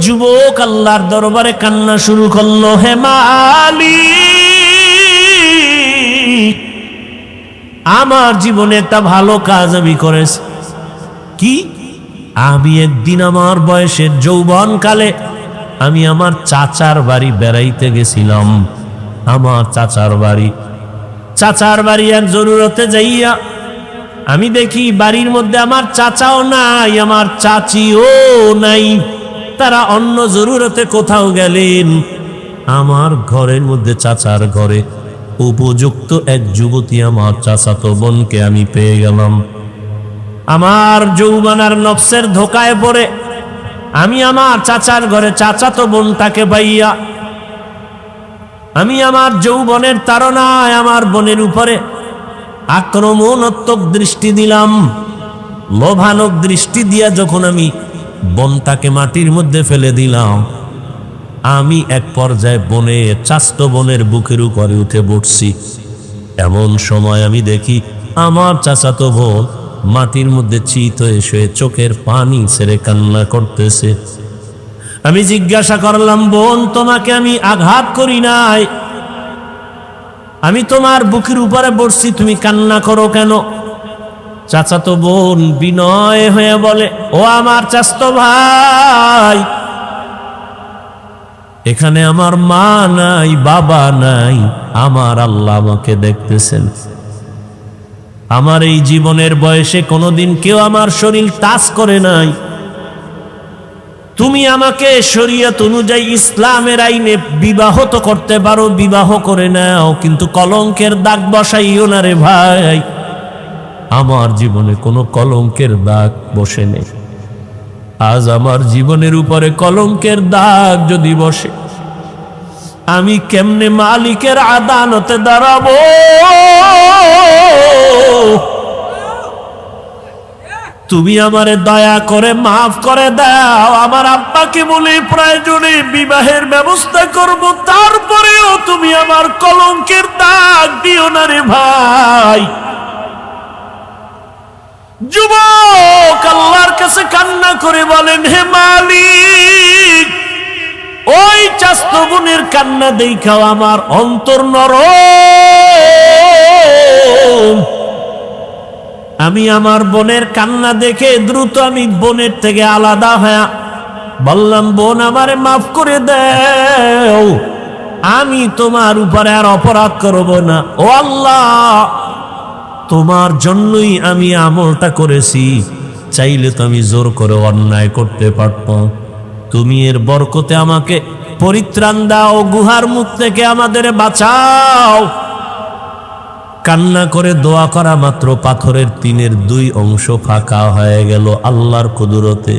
যুবক আল্লাহর দরবারে কান্না শুরু করলো, হে মালিক, আমার জীবনে একটা ভালো কাজ আমি করেছি। কি? আমি একদিন আমার বয়সের যৌবনকালে আমি আমার চাচার বাড়ি বেড়াইতে গেছিলাম। আমার চাচার বাড়ি এক জরুরতে যাইয়া আমি দেখি বাড়ির মধ্যে আমার চাচাও নাই, আমার চাচিও নাই, তারা অন্য জরুরতে কোথাও গেলেন। আমার ঘরের মধ্যে, চাচার ঘরে উপযুক্ত এক যুবতী আমার চাচাতো বোনকে আমি পেয়ে গেলাম। আমার যৌবনার নফসের ধোকায় পড়ে আমি আমার চাচার ঘরে চাচাতো বোনটাকে পাইয়া আমি আমার যৌবনের তাড়নায় আমার বোনের উপরে আক্রমণাত্মক দৃষ্টি দিলাম। লোভানক দৃষ্টি দিয়া যখন আমি বোনটাকে মাটির মধ্যে ফেলে দিলাম, আমি এক পর্যায়ে চাচাতো বোনের বুকের উপরে উঠে বসছি। এমন সময় আমি দেখি আমার চাচাতো বোন মাটির মধ্যে চিত হয়ে শুয়ে চোখের পানি ছেড়ে কান্না করতেছে। আমি জিজ্ঞাসা করলাম, বোন, তোমাকে আমি আঘাত করি নাই, আমি তোমার বুকের উপরে বসছি, তুমি কান্না করো কেন? চাচাতো বোন বিনয় হয়ে বলে, ও আমার চাচাতো ভাই, এখানে আমার মা নাই, বাবা নাই, আমার আল্লাহ আমাকে দেখতেছেন। আমার এই জীবনের বয়সে কোনোদিন কেউ আমার শরীর টাচ করে নাই। তুমি আমাকে শরীয়ত অনুযায়ী ইসলামের আইনে বিবাহ তো করতে পারো, বিবাহ করে নাও, কিন্তু কলঙ্কের দাগ বসাইও না রে ভাই। আমার জীবনে কোনো কলঙ্কের দাগ বসে নেই। আজ আমার জীবনের উপরে কলঙ্কের দাগ যদি বসে, আমি কেমনে মালিকের আদালতে দাঁড়াবো? তুমি আমারে দয়া করে মাফ করে দাও। আমার আব্বাকে বলে প্রয়োজনে বিবাহের ব্যবস্থা করব, তারপরেও তুমি আমার কলঙ্কের দাগ দিও না রে ভাই। যুবক আল্লাহর কাছে কান্না করে বলেন, হে মালিক, ওই চাচাতো বোনের কান্না দেখাও আমার অন্তর নরম। আমি আমার বোনের কান্না দেখে দ্রুত আমি বোনের থেকে আলাদা হয়ে বললাম, বোন, আমারে মাফ করে দাও, আমি তোমার উপরে আর অপরাধ করব না। ও আল্লাহ, তোমার জন্যই আমি আমলটা করেছি, চাইলে তো আমি জোর করে অন্যায় করতে পারতাম। তুমি এর বরকতে আমাকে পরিত্রাণ দাও, গুহার মুখ থেকে আমাদের বাঁচাও। কান্না করে দোয়া করা মাত্র পাথরের 3-এর 2 অংশ ফাঁকা হয়ে গেল আল্লাহর কুদরতে।